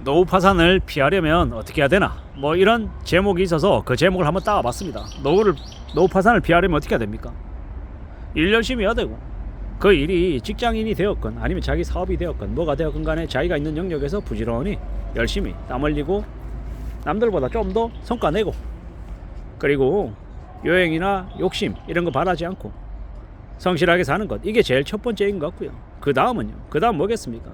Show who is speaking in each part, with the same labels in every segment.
Speaker 1: 노후 파산을 피하려면 어떻게 해야 되나? 뭐 이런 제목이 있어서 그 제목을 한번 따와봤습니다. 노후 파산을 피하려면 어떻게 해야 됩니까? 일 열심히 해야 되고, 그 일이 직장인이 되었건 아니면 자기 사업이 되었건 뭐가 되었건 간에 자기가 있는 영역에서 부지런히 열심히 땀 흘리고 남들보다 좀 더 성과 내고, 그리고 여행이나 욕심 이런 거 바라지 않고 성실하게 사는 것, 이게 제일 첫 번째인 것 같고요. 그 다음은요, 그 다음 뭐겠습니까?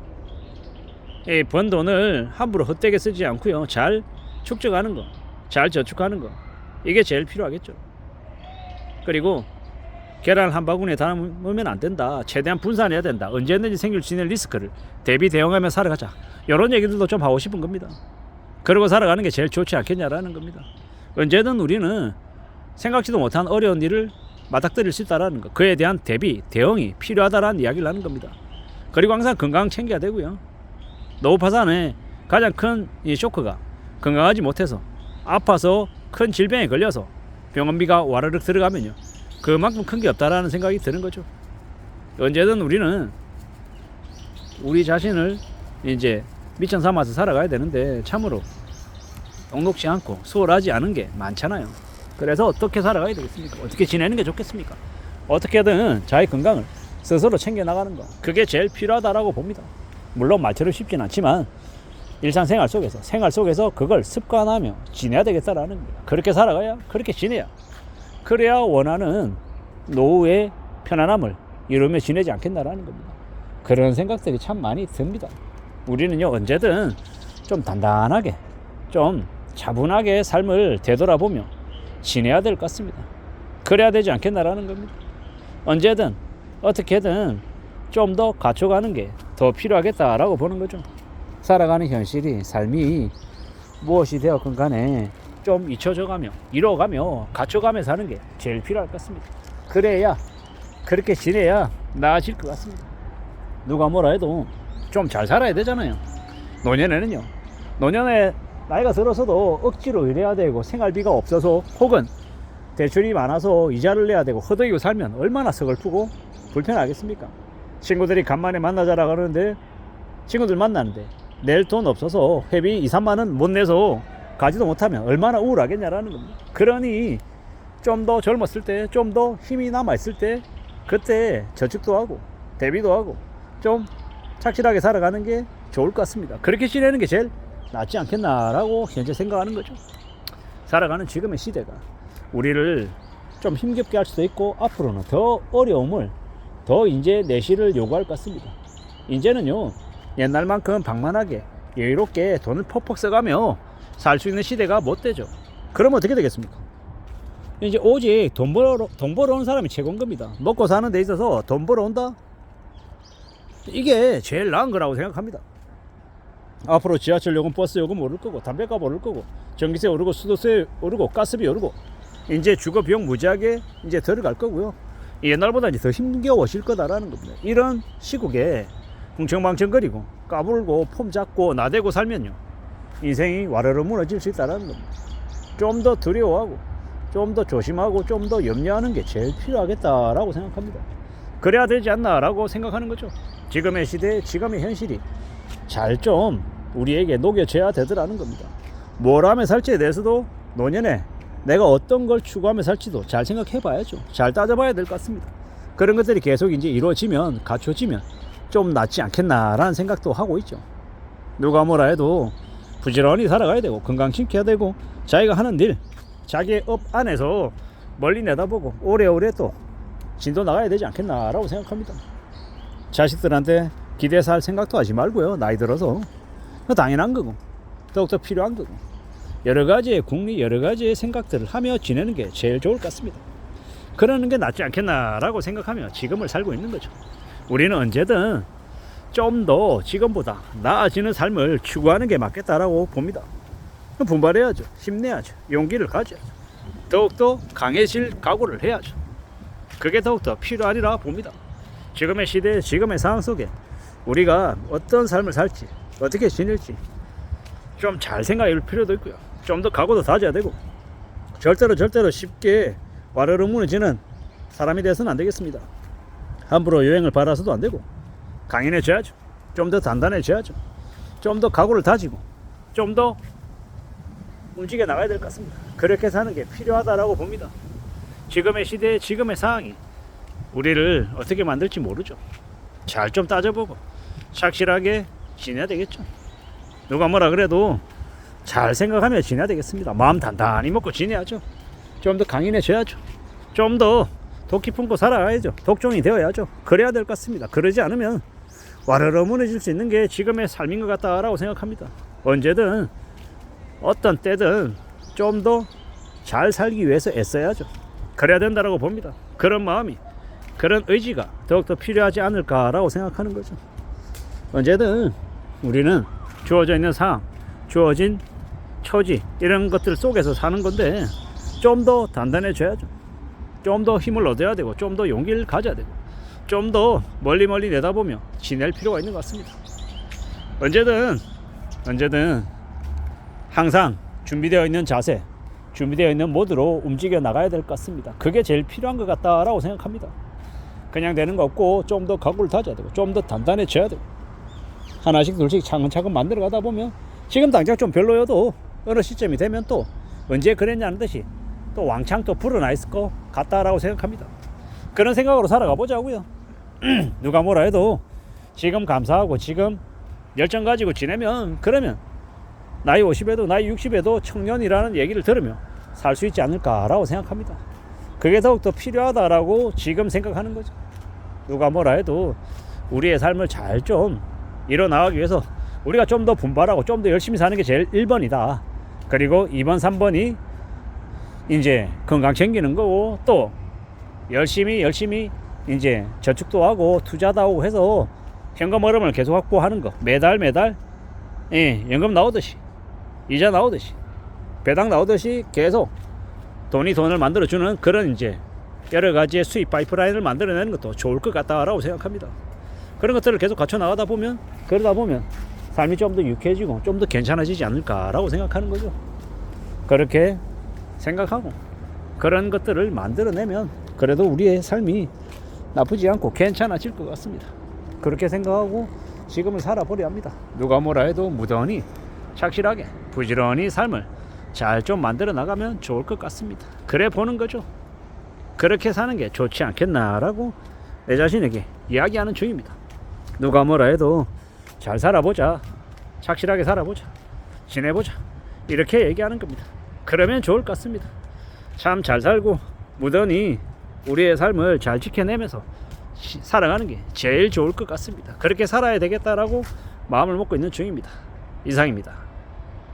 Speaker 1: 번 돈을 함부로 헛되게 쓰지 않고요, 잘 축적하는 거, 잘 저축하는 거, 이게 제일 필요하겠죠. 그리고 계란 한 바구니에 담으면 안 된다, 최대한 분산해야 된다, 언제든지 생길 수 있는 리스크를 대비 대응하며 살아가자, 이런 얘기들도 좀 하고 싶은 겁니다. 그러고 살아가는 게 제일 좋지 않겠냐라는 겁니다. 언제든 우리는 생각지도 못한 어려운 일을 맞닥뜨릴 수 있다는 것, 그에 대한 대비 대응이 필요하다라는 이야기를 하는 겁니다. 그리고 항상 건강 챙겨야 되고요. 노후 파산의 가장 큰 쇼크가 건강하지 못해서 아파서 큰 질병에 걸려서 병원비가 와르륵 들어가면요, 그만큼 큰 게 없다라는 생각이 드는 거죠. 언제든 우리는 우리 자신을 이제 미천 삼아서 살아가야 되는데 참으로 녹록지 않고 수월하지 않은 게 많잖아요. 그래서 어떻게 살아가야 되겠습니까? 어떻게 지내는 게 좋겠습니까? 어떻게든 자기 건강을 스스로 챙겨 나가는 거, 그게 제일 필요하다라고 봅니다. 물론 말처럼 쉽진 않지만 일상생활 속에서, 생활 속에서 그걸 습관하며 지내야 되겠다라는 겁니다. 그렇게 살아가야, 그렇게 지내야, 그래야 원하는 노후의 편안함을 이루며 지내지 않겠나라는 겁니다. 그런 생각들이 참 많이 듭니다. 우리는요, 언제든 좀 단단하게, 좀 차분하게 삶을 되돌아보며 지내야 될 것 같습니다. 그래야 되지 않겠나라는 겁니다. 언제든 어떻게든 좀 더 갖춰가는 게 더 필요하겠다라고 보는 거죠. 살아가는 현실이, 삶이 무엇이 되었건 간에 좀 잊혀져가며 이뤄가며 갖춰가며 사는 게 제일 필요할 것 같습니다. 그래야, 그렇게 지내야 나아질 것 같습니다. 누가 뭐라 해도 좀 잘 살아야 되잖아요. 노년에는요, 노년에 나이가 들어서도 억지로 일해야 되고 생활비가 없어서 혹은 대출이 많아서 이자를 내야 되고 허덕이고 살면 얼마나 서글프고 불편하겠습니까? 친구들이 간만에 만나자라 그러는데, 친구들 만나는데 낼 돈 없어서 회비 2, 3만 원 못 내서 가지도 못하면 얼마나 우울하겠냐라는 겁니다. 그러니 좀 더 젊었을 때, 좀 더 힘이 남아있을 때, 그때 저축도 하고 대비도 하고 좀 착실하게 살아가는 게 좋을 것 같습니다. 그렇게 지내는 게 제일 낫지 않겠나라고 현재 생각하는 거죠. 살아가는 지금의 시대가 우리를 좀 힘겹게 할 수도 있고, 앞으로는 더 어려움을, 더 이제 내실을 요구할 것 같습니다. 이제는요, 옛날만큼 방만하게 여유롭게 돈을 퍽퍽 써가며 살 수 있는 시대가 못 되죠. 그러면 어떻게 되겠습니까? 이제 오직 돈 벌어온 사람이 최고인 겁니다. 먹고 사는 데 있어서 돈 벌어온다? 이게 제일 나은 거라고 생각합니다. 앞으로 지하철 요금, 버스 요금 오를 거고, 담배값 오를 거고, 전기세 오르고, 수도세 오르고, 가스비 오르고, 이제 주거 비용 무지하게 이제 들어갈 거고요. 옛날보다 이제 더 힘겨워질 거다라는 겁니다. 이런 시국에 궁청망청거리고 까불고 폼 잡고 나대고 살면요, 인생이 와르르 무너질 수 있다는 겁니다. 좀 더 두려워하고, 좀 더 조심하고, 좀 더 염려하는 게 제일 필요하겠다라고 생각합니다. 그래야 되지 않나라고 생각하는 거죠. 지금의 시대, 지금의 현실이 잘 좀 우리에게 녹여져야 되더라는 겁니다. 뭘 하며 살지에 대해서도 노년에 내가 어떤 걸 추구하며 살지도 잘 생각해 봐야죠. 잘 따져봐야 될 것 같습니다. 그런 것들이 계속 이제 이루어지면, 갖춰지면 좀 낫지 않겠나라는 생각도 하고 있죠. 누가 뭐라 해도 부지런히 살아가야 되고, 건강 지켜야 되고, 자기가 하는 일, 자기의 업 안에서 멀리 내다보고 오래오래 또 진도 나가야 되지 않겠나라고 생각합니다. 자식들한테 기대서 할 생각도 하지 말고요. 나이 들어서 당연한 거고, 더욱더 필요한 거고, 여러 가지의 궁리, 여러 가지의 생각들을 하며 지내는 게 제일 좋을 것 같습니다. 그러는 게 낫지 않겠나라고 생각하며 지금을 살고 있는 거죠. 우리는 언제든 좀 더 지금보다 나아지는 삶을 추구하는 게 맞겠다라고 봅니다. 분발해야죠. 힘내야죠. 용기를 가져야죠. 더욱더 강해질 각오를 해야죠. 그게 더욱더 필요하리라 봅니다. 지금의 시대, 지금의 상황 속에 우리가 어떤 삶을 살지, 어떻게 지낼지 좀 잘 생각할 필요도 있고요. 좀 더 각오도 다져야 되고, 절대로 쉽게 와르르 무너지는 사람이 되어서는 안 되겠습니다. 함부로 여행을 바라서도 안 되고, 강인해져야죠. 좀 더 단단해져야죠. 좀 더 각오를 다지고 좀 더 움직여 나가야 될 것 같습니다. 그렇게 사는 게 필요하다라고 봅니다. 지금의 시대에 지금의 상황이 우리를 어떻게 만들지 모르죠. 잘 좀 따져보고 착실하게 지내야 되겠죠. 누가 뭐라 그래도 잘 생각하며 지내야 되겠습니다. 마음 단단히 먹고 지내야죠. 좀 더 강인해져야죠. 좀 더 독 깊은 곳 살아가야죠. 독종이 되어야죠. 그래야 될 것 같습니다. 그러지 않으면 와르르 무너질 수 있는 게 지금의 삶인 것 같다라고 생각합니다. 언제든 어떤 때든 좀 더 잘 살기 위해서 애써야죠. 그래야 된다라고 봅니다. 그런 마음이, 그런 의지가 더욱더 필요하지 않을까라고 생각하는 거죠. 언제든 우리는 주어져 있는 상황, 주어진 처지, 이런 것들 속에서 사는 건데 좀 더 단단해져야죠. 좀 더 힘을 얻어야 되고, 좀 더 용기를 가져야 되고, 좀 더 멀리 내다보며 지낼 필요가 있는 것 같습니다. 언제든 항상 준비되어 있는 자세, 준비되어 있는 모드로 움직여 나가야 될 것 같습니다. 그게 제일 필요한 것 같다라고 생각합니다. 그냥 되는 거 없고 좀 더 각오를 다져야 되고, 좀 더 단단해져야 되고, 하나씩 둘씩 차근차근 만들어 가다 보면 지금 당장 좀 별로여도 어느 시점이 되면 또 언제 그랬냐는 듯이 또 왕창 또 불어나 있을 것 같다라고 생각합니다. 그런 생각으로 살아가 보자고요. 누가 뭐라 해도 지금 감사하고 지금 열정 가지고 지내면, 그러면 나이 50에도 나이 60에도 청년이라는 얘기를 들으며 살 수 있지 않을까라고 생각합니다. 그게 더욱더 필요하다라고 지금 생각하는 거죠. 누가 뭐라 해도 우리의 삶을 잘 좀 이뤄나가기 위해서 우리가 좀 더 분발하고 좀 더 열심히 사는 게 제일 1번이다. 그리고 2번, 3번이 이제 건강 챙기는 거고, 또 열심히 이제 저축도 하고 투자도 하고 해서 현금 흐름을 계속 확보하는 거. 매달 연금 나오듯이, 이자 나오듯이, 배당 나오듯이 계속 돈을 만들어주는 그런 이제 여러 가지의 수입 파이프라인을 만들어내는 것도 좋을 것 같다라고 생각합니다. 그런 것들을 계속 갖춰 나가다 보면, 그러다 보면 삶이 좀 더 유쾌해지고 좀 더 괜찮아지지 않을까라고 생각하는 거죠. 그렇게 생각하고 그런 것들을 만들어내면 그래도 우리의 삶이 나쁘지 않고 괜찮아질 것 같습니다. 그렇게 생각하고 지금을 살아보려 합니다. 누가 뭐라 해도 무던히 착실하게 부지런히 삶을 잘 좀 만들어 나가면 좋을 것 같습니다. 그래 보는 거죠. 그렇게 사는 게 좋지 않겠나라고 내 자신에게 이야기하는 중입니다. 누가 뭐라 해도 잘 살아보자, 착실하게 살아보자, 지내보자, 이렇게 얘기하는 겁니다. 그러면 좋을 것 같습니다. 참 잘 살고 무던히 우리의 삶을 잘 지켜내면서 살아가는 게 제일 좋을 것 같습니다. 그렇게 살아야 되겠다라고 마음을 먹고 있는 중입니다. 이상입니다.